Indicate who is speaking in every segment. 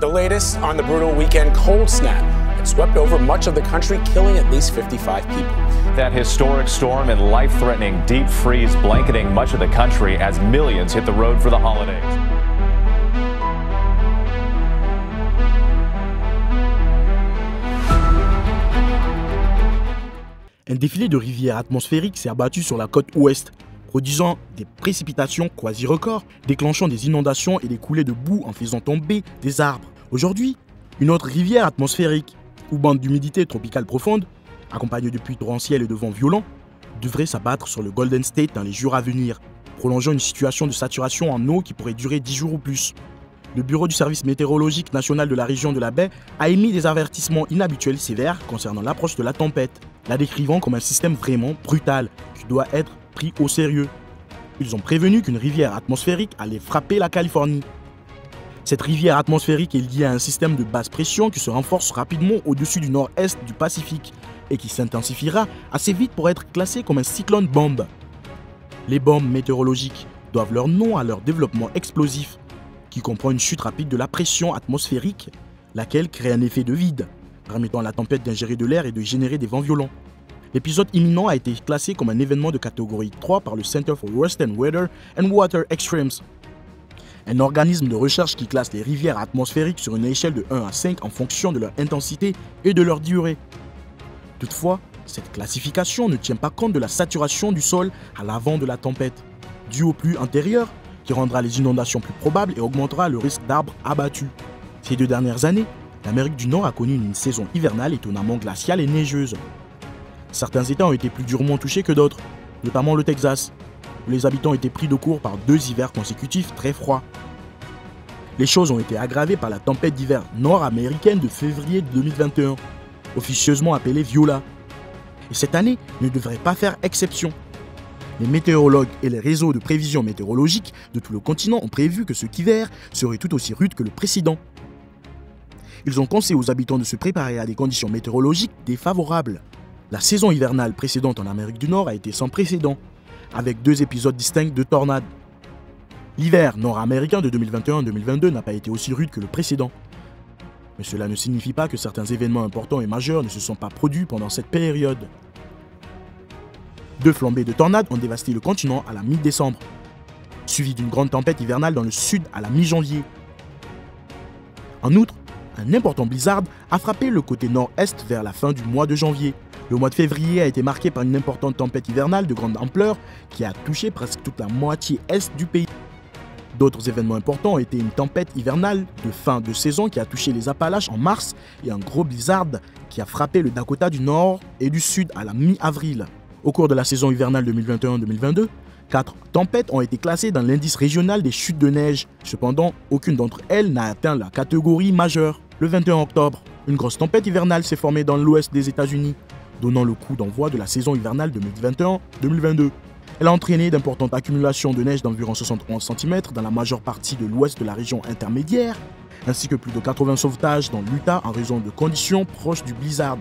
Speaker 1: The latest on the brutal weekend cold snap. It swept over much of the country, killing at least 55 people.
Speaker 2: That historic storm and life-threatening deep freeze blanketing much of the country as millions hit the road for the holidays.
Speaker 3: Un défilé de rivières atmosphériques s'est abattu sur la côte ouest, produisant des précipitations quasi-records, déclenchant des inondations et des coulées de boue en faisant tomber des arbres. Aujourd'hui, une autre rivière atmosphérique, ou bande d'humidité tropicale profonde, accompagnée de pluies torrentielles et de vents violents, devrait s'abattre sur le Golden State dans les jours à venir, prolongeant une situation de saturation en eau qui pourrait durer 10 jours ou plus. Le Bureau du service météorologique national de la région de la baie a émis des avertissements inhabituels sévères concernant l'approche de la tempête, la décrivant comme un système vraiment brutal qui doit être pris au sérieux. Ils ont prévenu qu'une rivière atmosphérique allait frapper la Californie. Cette rivière atmosphérique est liée à un système de basse pression qui se renforce rapidement au-dessus du nord-est du Pacifique et qui s'intensifiera assez vite pour être classé comme un cyclone bombe. Les bombes météorologiques doivent leur nom à leur développement explosif, qui comprend une chute rapide de la pression atmosphérique, laquelle crée un effet de vide, permettant à la tempête d'ingérer de l'air et de générer des vents violents. L'épisode imminent a été classé comme un événement de catégorie 3 par le Center for Western Weather and Water Extremes, un organisme de recherche qui classe les rivières atmosphériques sur une échelle de 1 à 5 en fonction de leur intensité et de leur durée. Toutefois, cette classification ne tient pas compte de la saturation du sol à l'avant de la tempête, due au flux antérieur, qui rendra les inondations plus probables et augmentera le risque d'arbres abattus. Ces 2 dernières années, l'Amérique du Nord a connu une saison hivernale étonnamment glaciale et neigeuse. Certains États ont été plus durement touchés que d'autres, notamment le Texas, où les habitants ont été pris de court par 2 hivers consécutifs très froids. Les choses ont été aggravées par la tempête d'hiver nord-américaine de février 2021, officieusement appelée Viola. Et cette année ne devrait pas faire exception. Les météorologues et les réseaux de prévision météorologique de tout le continent ont prévu que cet hiver serait tout aussi rude que le précédent. Ils ont conseillé aux habitants de se préparer à des conditions météorologiques défavorables. La saison hivernale précédente en Amérique du Nord a été sans précédent, avec 2 épisodes distincts de tornades. L'hiver nord-américain de 2021-2022 n'a pas été aussi rude que le précédent. Mais cela ne signifie pas que certains événements importants et majeurs ne se sont pas produits pendant cette période. 2 flambées de tornades ont dévasté le continent à la mi-décembre, suivi d'une grande tempête hivernale dans le sud à la mi-janvier. En outre, un important blizzard a frappé le côté nord-est vers la fin du mois de janvier. Le mois de février a été marqué par une importante tempête hivernale de grande ampleur qui a touché presque toute la moitié est du pays. D'autres événements importants ont été une tempête hivernale de fin de saison qui a touché les Appalaches en mars et un gros blizzard qui a frappé le Dakota du Nord et du Sud à la mi-avril. Au cours de la saison hivernale 2021-2022, 4 tempêtes ont été classées dans l'indice régional des chutes de neige. Cependant, aucune d'entre elles n'a atteint la catégorie majeure. Le 21 octobre, une grosse tempête hivernale s'est formée dans l'ouest des États-Unis, donnant le coup d'envoi de la saison hivernale 2021-2022. Elle a entraîné d'importantes accumulations de neige d'environ 71 cm dans la majeure partie de l'ouest de la région intermédiaire, ainsi que plus de 80 sauvetages dans l'Utah en raison de conditions proches du blizzard.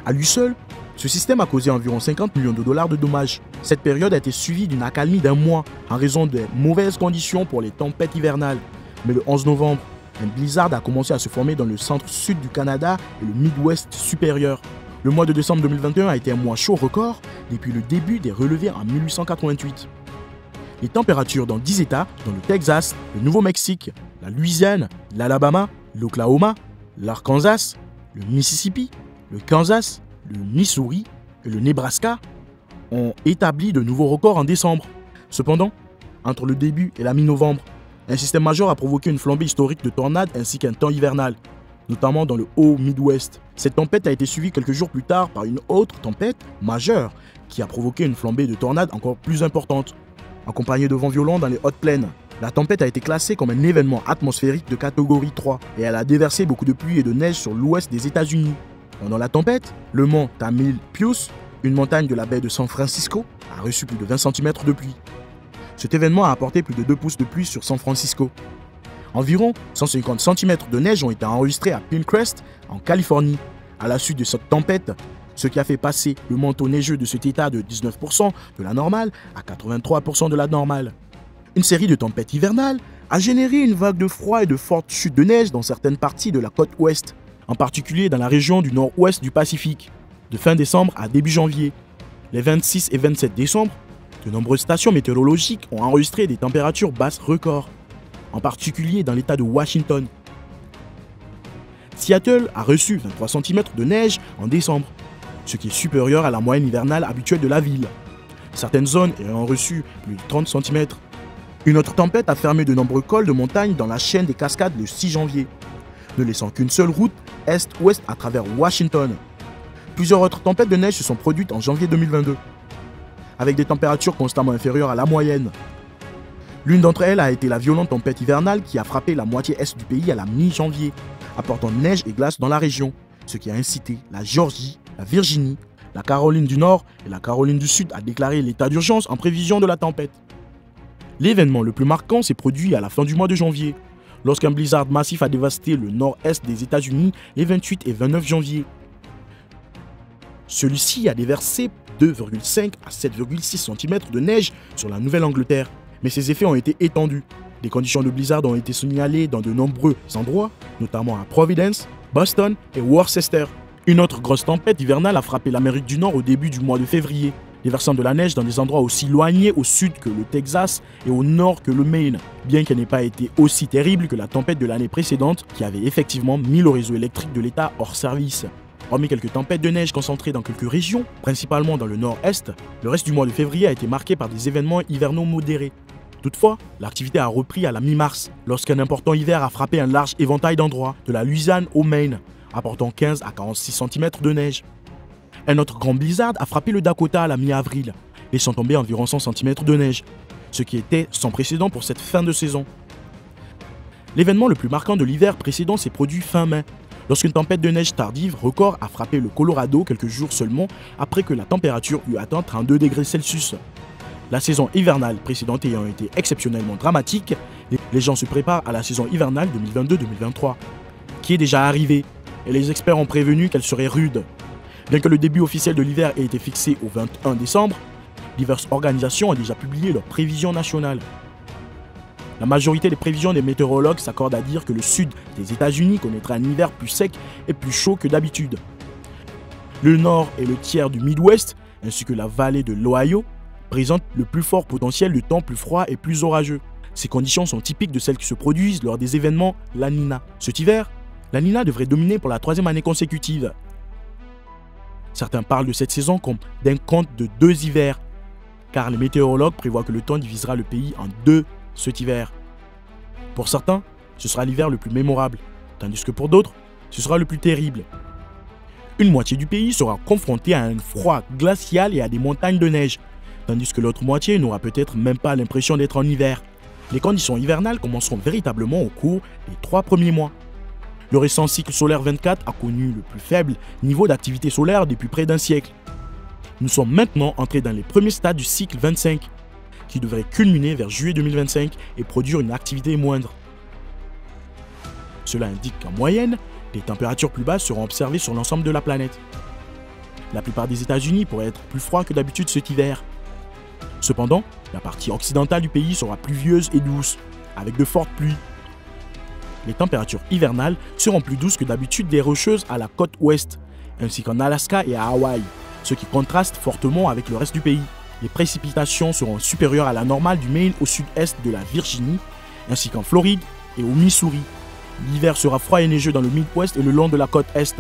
Speaker 3: À lui seul, ce système a causé environ 50 millions de dollars de dommages. Cette période a été suivie d'une accalmie d'1 mois en raison des mauvaises conditions pour les tempêtes hivernales. Mais le 11 novembre, un blizzard a commencé à se former dans le centre-sud du Canada et le Midwest supérieur. Le mois de décembre 2021 a été un mois chaud record depuis le début des relevés en 1888. Les températures dans 10 États, dont le Texas, le Nouveau-Mexique, la Louisiane, l'Alabama, l'Oklahoma, l'Arkansas, le Mississippi, le Kansas, le Missouri et le Nebraska, ont établi de nouveaux records en décembre. Cependant, entre le début et la mi-novembre, un système majeur a provoqué une flambée historique de tornades ainsi qu'un temps hivernal, notamment dans le haut Midwest. Cette tempête a été suivie quelques jours plus tard par une autre tempête majeure qui a provoqué une flambée de tornades encore plus importante, accompagnée de vents violents dans les hautes plaines. La tempête a été classée comme un événement atmosphérique de catégorie 3 et elle a déversé beaucoup de pluie et de neige sur l'ouest des États-Unis. Pendant la tempête, le mont Tamalpais, une montagne de la baie de San Francisco, a reçu plus de 20 cm de pluie. Cet événement a apporté plus de 2 pouces de pluie sur San Francisco. Environ 150 cm de neige ont été enregistrés à Pinecrest, en Californie, à la suite de cette tempête, ce qui a fait passer le manteau neigeux de cet état de 19% de la normale à 83% de la normale. Une série de tempêtes hivernales a généré une vague de froid et de fortes chutes de neige dans certaines parties de la côte ouest, en particulier dans la région du nord-ouest du Pacifique, de fin décembre à début janvier. Les 26 et 27 décembre, de nombreuses stations météorologiques ont enregistré des températures basses records, en particulier dans l'État de Washington. Seattle a reçu 23 cm de neige en décembre, ce qui est supérieur à la moyenne hivernale habituelle de la ville. Certaines zones ayant reçu plus de 30 cm. Une autre tempête a fermé de nombreux cols de montagne dans la chaîne des cascades le 6 janvier, ne laissant qu'une seule route est-ouest à travers Washington. Plusieurs autres tempêtes de neige se sont produites en janvier 2022, avec des températures constamment inférieures à la moyenne. L'une d'entre elles a été la violente tempête hivernale qui a frappé la moitié est du pays à la mi-janvier, apportant neige et glace dans la région, ce qui a incité la Géorgie, la Virginie, la Caroline du Nord et la Caroline du Sud à déclarer l'état d'urgence en prévision de la tempête. L'événement le plus marquant s'est produit à la fin du mois de janvier, lorsqu'un blizzard massif a dévasté le nord-est des États-Unis les 28 et 29 janvier. Celui-ci a déversé 2,5 à 7,6 cm de neige sur la Nouvelle-Angleterre, mais ses effets ont été étendus. Des conditions de blizzard ont été signalées dans de nombreux endroits, notamment à Providence, Boston et Worcester. Une autre grosse tempête hivernale a frappé l'Amérique du Nord au début du mois de février, déversant de la neige dans des endroits aussi éloignés au sud que le Texas et au nord que le Maine, bien qu'elle n'ait pas été aussi terrible que la tempête de l'année précédente qui avait effectivement mis le réseau électrique de l'État hors service. Hormis quelques tempêtes de neige concentrées dans quelques régions, principalement dans le nord-est, le reste du mois de février a été marqué par des événements hivernaux modérés. Toutefois, l'activité a repris à la mi-mars, lorsqu'un important hiver a frappé un large éventail d'endroits, de la Louisiane au Maine, apportant 15 à 46 cm de neige. Un autre grand blizzard a frappé le Dakota à la mi-avril, laissant tomber environ 100 cm de neige, ce qui était sans précédent pour cette fin de saison. L'événement le plus marquant de l'hiver précédent s'est produit fin mai, lorsqu'une tempête de neige tardive record a frappé le Colorado quelques jours seulement après que la température eut atteint 32 degrés Celsius. La saison hivernale précédente ayant été exceptionnellement dramatique, les gens se préparent à la saison hivernale 2022-2023, qui est déjà arrivée, et les experts ont prévenu qu'elle serait rude. Bien que le début officiel de l'hiver ait été fixé au 21 décembre, diverses organisations ont déjà publié leurs prévisions nationales. La majorité des prévisions des météorologues s'accordent à dire que le sud des États-Unis connaîtra un hiver plus sec et plus chaud que d'habitude. Le nord et le tiers du Midwest, ainsi que la vallée de l'Ohio, présentent le plus fort potentiel de temps plus froid et plus orageux. Ces conditions sont typiques de celles qui se produisent lors des événements La Nina. Cet hiver, La Nina devrait dominer pour la 3e année consécutive. Certains parlent de cette saison comme d'un conte de 2 hivers, car les météorologues prévoient que le temps divisera le pays en 2 cet hiver. Pour certains, ce sera l'hiver le plus mémorable, tandis que pour d'autres, ce sera le plus terrible. Une moitié du pays sera confrontée à un froid glacial et à des montagnes de neige, tandis que l'autre moitié n'aura peut-être même pas l'impression d'être en hiver. Les conditions hivernales commenceront véritablement au cours des 3 premiers mois. Le récent cycle solaire 24 a connu le plus faible niveau d'activité solaire depuis près d'un siècle. Nous sommes maintenant entrés dans les premiers stades du cycle 25, qui devrait culminer vers juillet 2025 et produire une activité moindre. Cela indique qu'en moyenne, des températures plus basses seront observées sur l'ensemble de la planète. La plupart des États-Unis pourraient être plus froids que d'habitude cet hiver. Cependant, la partie occidentale du pays sera pluvieuse et douce, avec de fortes pluies. Les températures hivernales seront plus douces que d'habitude des Rocheuses à la côte ouest, ainsi qu'en Alaska et à Hawaï, ce qui contraste fortement avec le reste du pays. Les précipitations seront supérieures à la normale du Maine au sud-est de la Virginie, ainsi qu'en Floride et au Missouri. L'hiver sera froid et neigeux dans le Midwest et le long de la côte est.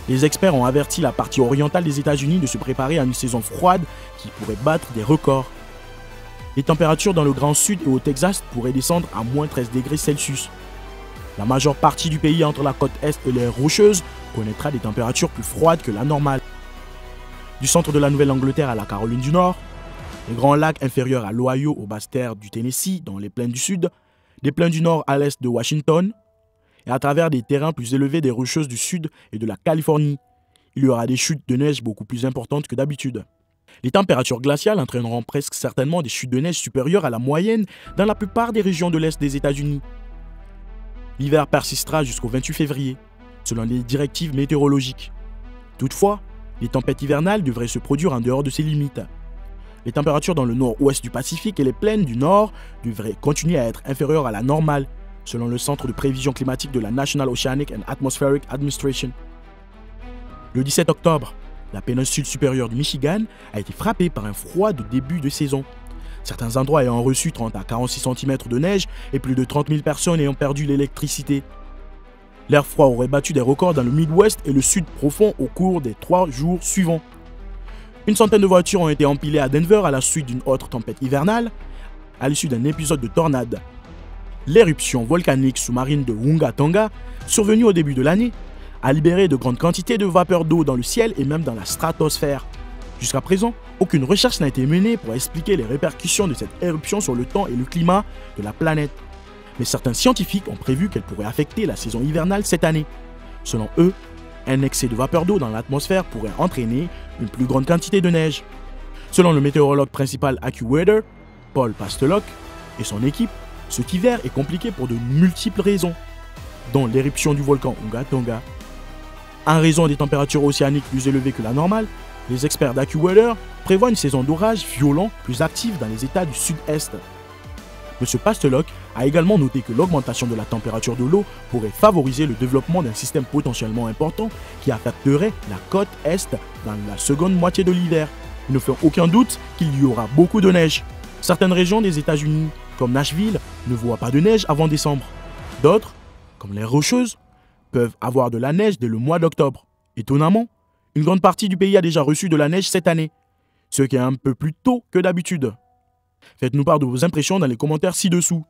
Speaker 3: Les experts ont averti la partie orientale des États-Unis de se préparer à une saison froide qui pourrait battre des records. Les températures dans le Grand Sud et au Texas pourraient descendre à moins 13 degrés Celsius. La majeure partie du pays entre la côte est et les Rocheuses connaîtra des températures plus froides que la normale. Du centre de la Nouvelle-Angleterre à la Caroline du Nord, les grands lacs inférieurs à l'Ohio aux basses terres du Tennessee dans les plaines du Sud, des plaines du Nord à l'est de Washington, et à travers des terrains plus élevés des Rocheuses du Sud et de la Californie, il y aura des chutes de neige beaucoup plus importantes que d'habitude. Les températures glaciales entraîneront presque certainement des chutes de neige supérieures à la moyenne dans la plupart des régions de l'Est des États-Unis. L'hiver persistera jusqu'au 28 février, selon les directives météorologiques. Toutefois, les tempêtes hivernales devraient se produire en dehors de ces limites. Les températures dans le nord-ouest du Pacifique et les plaines du nord devraient continuer à être inférieures à la normale, selon le Centre de prévision climatique de la National Oceanic and Atmospheric Administration. Le 17 octobre, la péninsule supérieure du Michigan a été frappée par un froid de début de saison. Certains endroits ayant reçu 30 à 46 cm de neige et plus de 30 000 personnes ayant perdu l'électricité. L'air froid aurait battu des records dans le Midwest et le sud profond au cours des 3 jours suivants. Une centaine de voitures ont été empilées à Denver à la suite d'une autre tempête hivernale, à l'issue d'un épisode de tornade. L'éruption volcanique sous-marine de Hunga Tonga, survenue au début de l'année, a libéré de grandes quantités de vapeur d'eau dans le ciel et même dans la stratosphère. Jusqu'à présent, aucune recherche n'a été menée pour expliquer les répercussions de cette éruption sur le temps et le climat de la planète. Mais certains scientifiques ont prévu qu'elle pourrait affecter la saison hivernale cette année. Selon eux, un excès de vapeur d'eau dans l'atmosphère pourrait entraîner une plus grande quantité de neige. Selon le météorologue principal AccuWeather, Paul Pastelok, et son équipe, cet hiver est compliqué pour de multiples raisons, dont l'éruption du volcan Hunga Tonga. En raison des températures océaniques plus élevées que la normale, les experts d'AccuWeather prévoient une saison d'orage violent plus active dans les États du sud-est. M. Pastelok a également noté que l'augmentation de la température de l'eau pourrait favoriser le développement d'un système potentiellement important qui affecterait la côte est dans la seconde moitié de l'hiver. Il ne fait aucun doute qu'il y aura beaucoup de neige. Certaines régions des États-Unis, comme Nashville, ne voient pas de neige avant décembre. D'autres, comme les Rocheuses, peuvent avoir de la neige dès le mois d'octobre. Étonnamment, une grande partie du pays a déjà reçu de la neige cette année, ce qui est un peu plus tôt que d'habitude. Faites-nous part de vos impressions dans les commentaires ci-dessous.